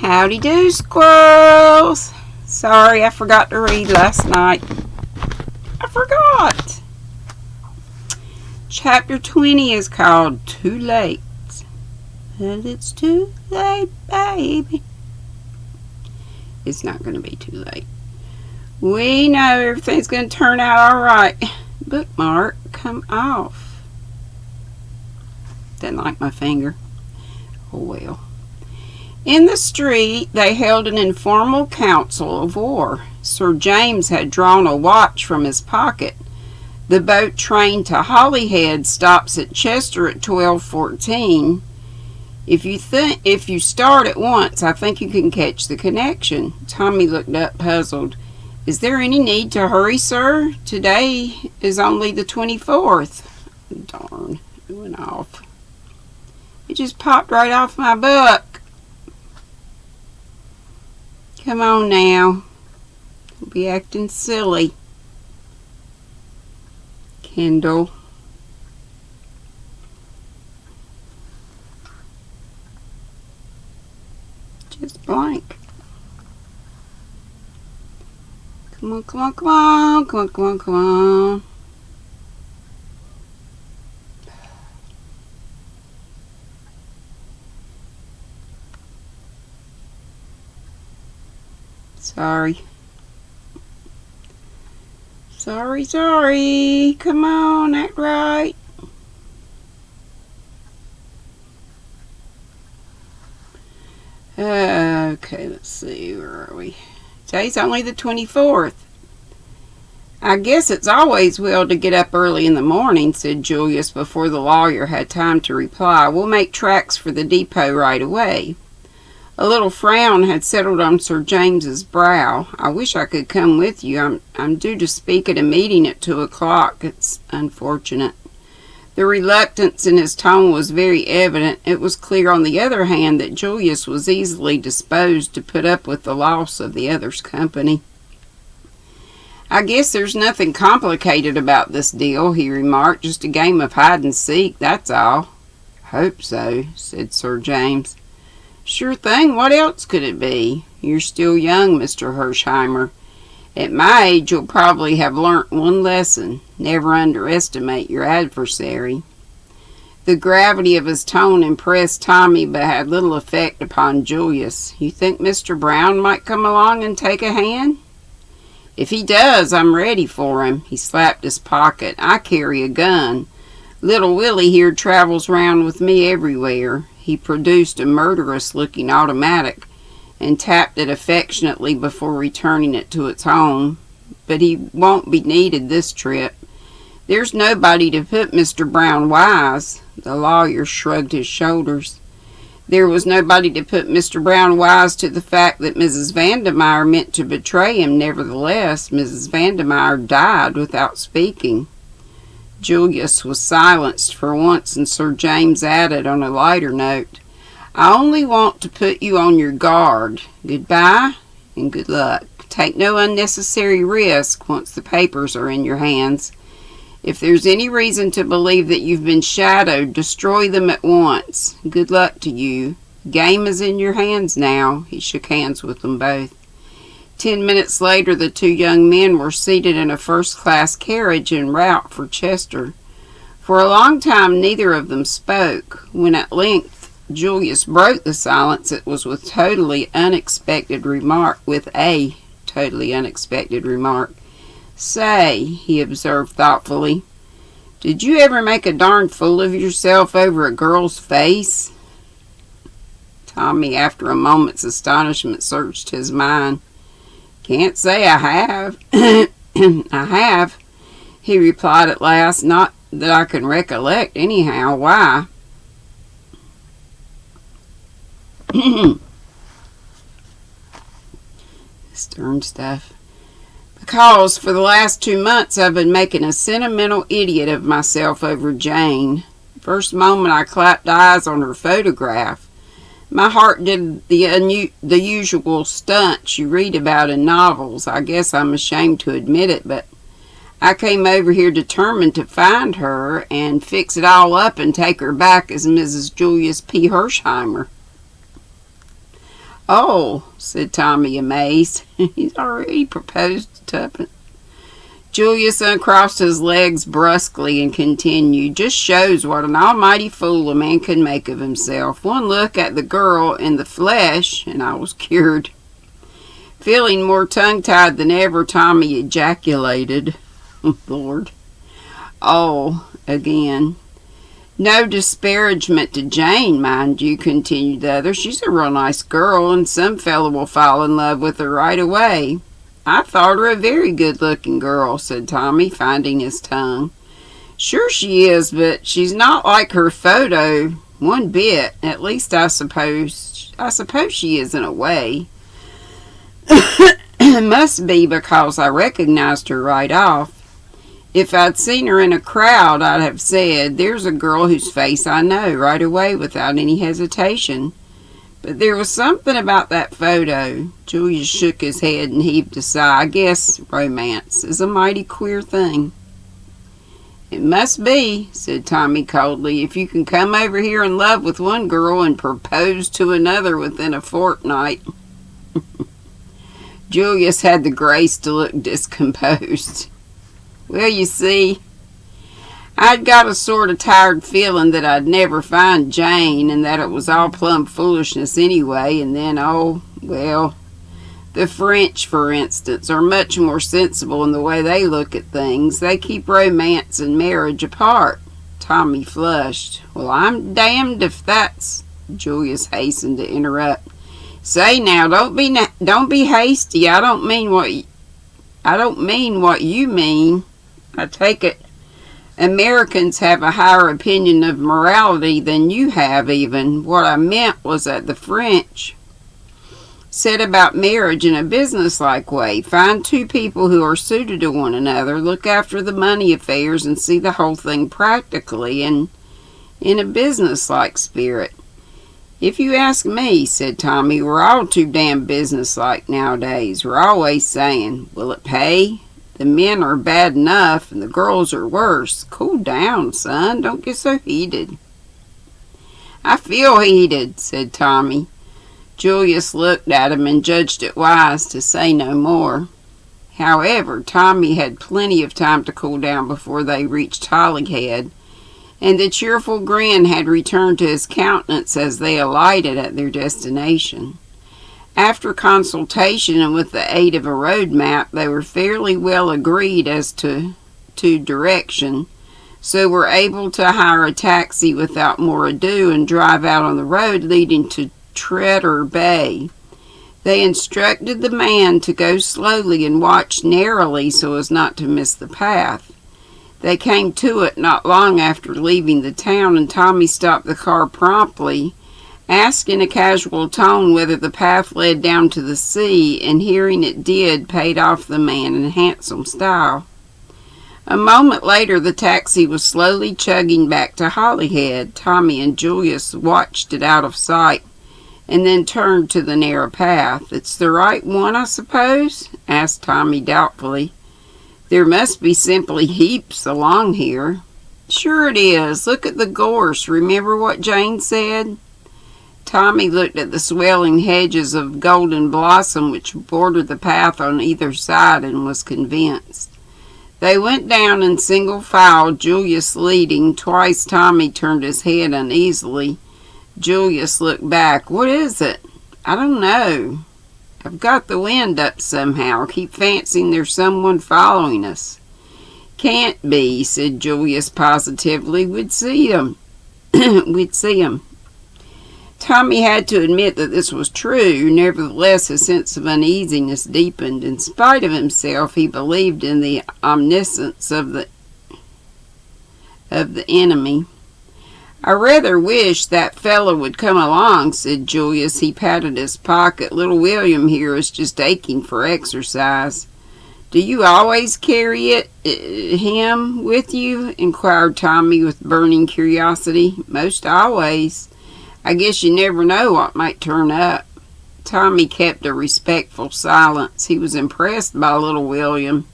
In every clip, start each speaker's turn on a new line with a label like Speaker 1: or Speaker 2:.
Speaker 1: Howdy do, squirrels. Sorry, I forgot to read last night. I forgot. Chapter 20 is called Too Late. But it's too late, baby. It's not going to be too late. We know everything's going to turn out all right. Bookmark, come off. Didn't like my finger. Oh well. In the street, they held an informal council of war. Sir James had drawn a watch from his pocket. The boat train to Holyhead stops at Chester at 12:14. If you start at once, I think you can catch the connection. Tommy looked up, puzzled. Is there any need to hurry, sir? Today is only the 24th. Darn, it went off. It just popped right off my book. Come on now. Don't be acting silly. Kendall. Just blank. Come on, come on, come on, come on, come on, come on. Sorry. Sorry. Come on, act right. Okay, let's see, where are we? Today's only the 24th. I guess it's always well to get up early in the morning, said Julius before the lawyer had time to reply. We'll make tracks for the depot right away. A little frown had settled on Sir James's brow. I wish I could come with you. I'm due to speak at a meeting at 2 o'clock. It's unfortunate. The reluctance in his tone was very evident. It was clear, on the other hand, that Julius was easily disposed to put up with the loss of the other's company. I guess there's nothing complicated about this deal, he remarked. Just a game of hide and seek, that's all. Hope so, said Sir James. Sure thing, what else could it be? You're still young, Mr. Hersheimer. At my age, you'll probably have learnt one lesson. Never underestimate your adversary. The gravity of his tone impressed Tommy, but had little effect upon Julius. You think Mr. Brown might come along and take a hand? If he does, I'm ready for him. He slapped his pocket. I carry a gun. Little Willie here travels round with me everywhere. He produced a murderous-looking automatic and tapped it affectionately before returning it to its home. But he won't be needed this trip. There's nobody to put Mr. Brown wise. The lawyer shrugged his shoulders. There was nobody to put Mr. Brown wise to the fact that Mrs. Vandemeyer meant to betray him. Nevertheless, Mrs. Vandemeyer died without speaking. Julius was silenced for once, and Sir James added on a lighter note, I only want to put you on your guard. Goodbye and good luck. Take no unnecessary risk once the papers are in your hands. If there's any reason to believe that you've been shadowed, destroy them at once. Good luck to you. Game is in your hands now. He shook hands with them both. 10 minutes later, the two young men were seated in a first-class carriage en route for Chester. For a long time, neither of them spoke. When at length Julius broke the silence, it was with a totally unexpected remark. Say, he observed thoughtfully, did you ever make a darn fool of yourself over a girl's face? Tommy, after a moment's astonishment, searched his mind. Can't say I have. I have, he replied at last. Not that I can recollect, anyhow. Why? Stern stuff. Because for the last 2 months I've been making a sentimental idiot of myself over Jane. First moment I clapped eyes on her photograph, my heart did the usual stunts you read about in novels. I guess I'm ashamed to admit it, but I came over here determined to find her and fix it all up and take her back as Mrs. Julius P. Hersheimer. "Oh," said Tommy, amazed. "He's already proposed to Tuppence." Julius uncrossed his legs brusquely and continued, "Just shows what an almighty fool a man can make of himself. One look at the girl in the flesh, and I was cured." Feeling more tongue-tied than ever, Tommy ejaculated, "Lord." "Oh," again. "No disparagement to Jane, mind you," continued the other. "She's a real nice girl, and some fellow will fall in love with her right away." "I thought her a very good-looking girl," said Tommy, finding his tongue. "Sure she is, but she's not like her photo one bit. At least I suppose she is in a way. It must be because I recognized her right off. If I'd seen her in a crowd, I'd have said, 'There's a girl whose face I know,' right away without any hesitation. But there was something about that photo." Julius shook his head and heaved a sigh. "I guess romance is a mighty queer thing." "It must be," said Tommy coldly, "if you can come over here in love with one girl and propose to another within a fortnight." Julius had the grace to look discomposed. "Well, you see, I'd got a sort of tired feeling that I'd never find Jane, and that it was all plumb foolishness anyway, and then, oh, well, the French, for instance, are much more sensible in the way they look at things. They keep romance and marriage apart." Tommy flushed. "Well, I'm damned if that's—" Julius hastened to interrupt. "Say now, don't be hasty. I don't mean what you mean. I take it Americans have a higher opinion of morality than you have even. What I meant was that the French said about marriage in a business-like way. Find two people who are suited to one another, look after the money affairs, and see the whole thing practically and in a business-like spirit." "If you ask me," said Tommy, "we're all too damn businesslike nowadays. We're always saying, 'Will it pay?' The men are bad enough, and the girls are worse. Cool down, son. Don't get so heated." "I feel heated," said Tommy. Julius looked at him and judged it wise to say no more. However, Tommy had plenty of time to cool down before they reached Holyhead, and the cheerful grin had returned to his countenance as they alighted at their destination. After consultation and with the aid of a road map, they were fairly well agreed as to direction, so were able to hire a taxi without more ado and drive out on the road leading to Treader Bay. They instructed the man to go slowly and watch narrowly so as not to miss the path. They came to it not long after leaving the town, and Tommy stopped the car promptly, asked in a casual tone whether the path led down to the sea, and hearing it did, paid off the man in handsome style. A moment later, the taxi was slowly chugging back to Holyhead. Tommy and Julius watched it out of sight, and then turned to the narrow path. "It's the right one, I suppose?" asked Tommy doubtfully. "There must be simply heaps along here." "Sure it is. Look at the gorse. Remember what Jane said?" Tommy looked at the swelling hedges of golden blossom which bordered the path on either side and was convinced. They went down in single file, Julius leading. Twice Tommy turned his head uneasily. Julius looked back. "What is it?" "I don't know. I've got the wind up somehow. Keep fancying there's someone following us." "Can't be," said Julius positively. We'd see 'em. We'd see 'em. Tommy had to admit that this was true. Nevertheless, his sense of uneasiness deepened. In spite of himself, he believed in the omniscience of the enemy. "I rather wish that fellow would come along," said Julius. He patted his pocket. "Little William here is just aching for exercise." "Do you always carry him with you?" inquired Tommy with burning curiosity. "Most always. I guess you never know what might turn up." Tommy kept a respectful silence. He was impressed by little William.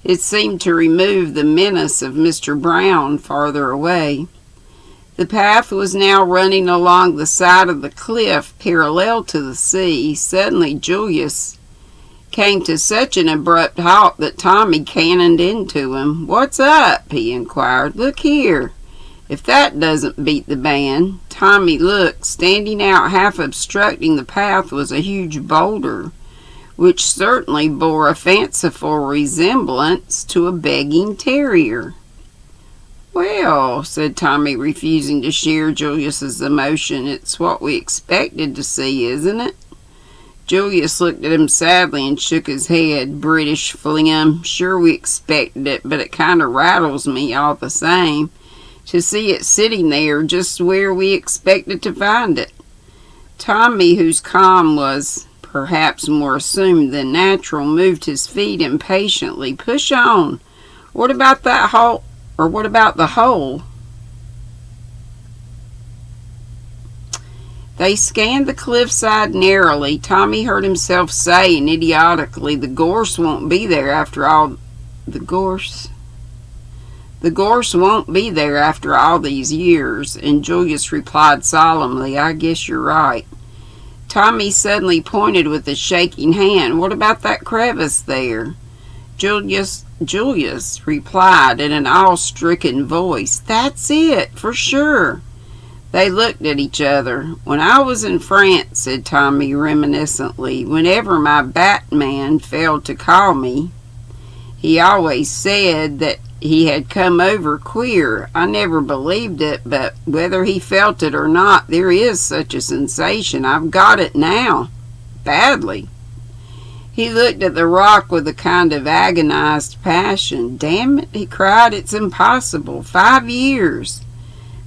Speaker 1: It seemed to remove the menace of Mr. Brown farther away. The path was now running along the side of the cliff parallel to the sea. Suddenly Julius came to such an abrupt halt that Tommy cannoned into him. "What's up?" he inquired. "Look here. If that doesn't beat the band." Tommy looked. Standing out, half obstructing the path, was a huge boulder, which certainly bore a fanciful resemblance to a begging terrier. "Well," said Tommy, refusing to share Julius's emotion, "it's what we expected to see, isn't it?" Julius looked at him sadly and shook his head. "British phlegm. Sure we expected it, but it kind of rattles me all the same to see it sitting there just where we expected to find it." Tommy, whose calm was perhaps more assumed than natural, moved his feet impatiently. "Push on. What about that hole? Or what about the hole?" They scanned the cliffside narrowly. Tommy heard himself saying idiotically, "The gorse won't be there after all. The gorse won't be there after all these years." And Julius replied solemnly, "I guess you're right." Tommy suddenly pointed with a shaking hand. "What about that crevice there?" Julius replied in an awe-stricken voice, "That's it, for sure." They looked at each other. "When I was in France," said Tommy reminiscently, "whenever my Batman failed to call me, he always said that he had come over queer. I never believed it, but whether he felt it or not, there is such a sensation. I've got it now. Badly." He looked at the rock with a kind of agonized passion. "Damn it," he cried, "it's impossible. 5 years.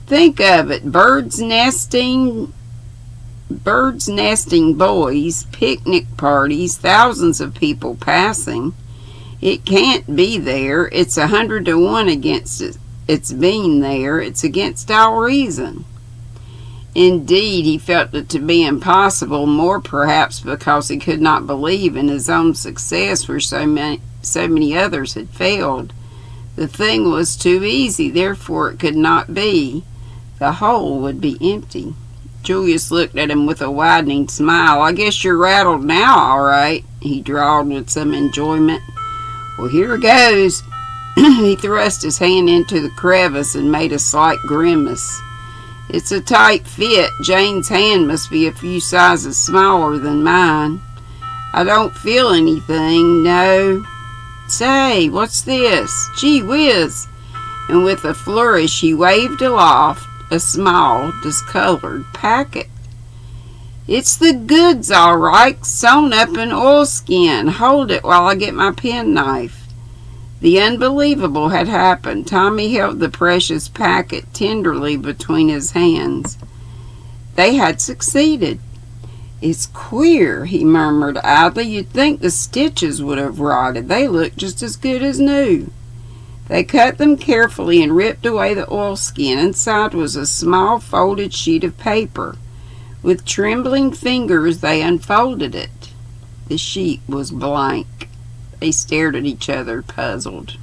Speaker 1: Think of it. Birds nesting, boys, picnic parties, thousands of people passing. It can't be there. It's 100 to 1 against its being there. It's against all reason." Indeed, he felt it to be impossible, more perhaps because he could not believe in his own success where so many others had failed. The thing was too easy, therefore it could not be. The hole would be empty. Julius looked at him with a widening smile. "I guess you're rattled now, all right," he drawled with some enjoyment. "Well, here goes." He thrust his hand into the crevice and made a slight grimace. "It's a tight fit. Jane's hand must be a few sizes smaller than mine. I don't feel anything, no. Say, what's this? Gee whiz!" And with a flourish he waved aloft a small, discolored packet. "It's the goods, all right, sewn up in oilskin. Hold it while I get my penknife." The unbelievable had happened. Tommy held the precious packet tenderly between his hands. They had succeeded. "It's queer," he murmured idly. "You'd think the stitches would have rotted. They look just as good as new." They cut them carefully and ripped away the oilskin. Inside was a small folded sheet of paper. With trembling fingers they unfolded it. The sheet was blank. They stared at each other, puzzled.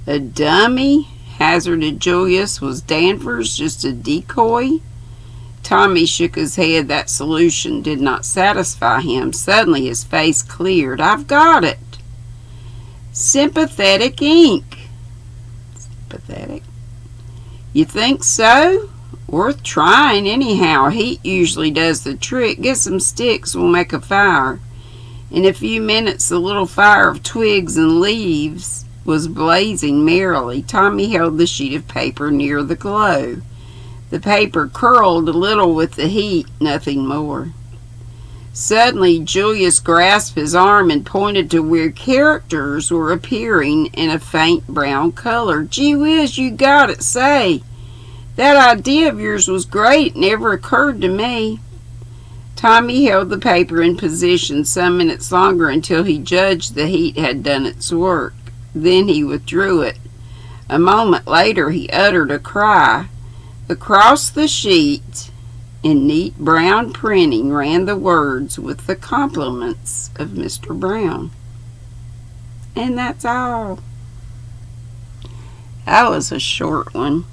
Speaker 1: "A dummy?" hazarded Julius. "Was Danvers just a decoy?" Tommy shook his head. That solution did not satisfy him. Suddenly his face cleared. "I've got it. Sympathetic ink." Sympathetic? "You think so? Worth trying anyhow. Heat usually does the trick. Get some sticks, we'll make a fire." In a few minutes the little fire of twigs and leaves was blazing merrily. Tommy held the sheet of paper near the glow. The paper curled a little with the heat, nothing more. Suddenly Julius grasped his arm and pointed to where characters were appearing in a faint brown color. "Gee whiz, you got it. Say, that idea of yours was great. It never occurred to me." Tommy held the paper in position some minutes longer until he judged the heat had done its work. Then he withdrew it. A moment later he uttered a cry. Across the sheet, in neat brown printing, ran the words, "With the compliments of Mr. Brown." And that's all. That was a short one.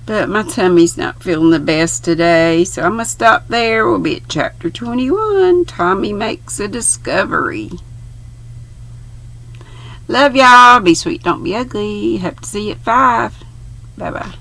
Speaker 1: But my tummy's not feeling the best today, so I'm going to stop there. We'll be at chapter 21. Tommy makes a discovery. Love y'all. Be sweet, don't be ugly. Hope to see you at 5. Bye-bye.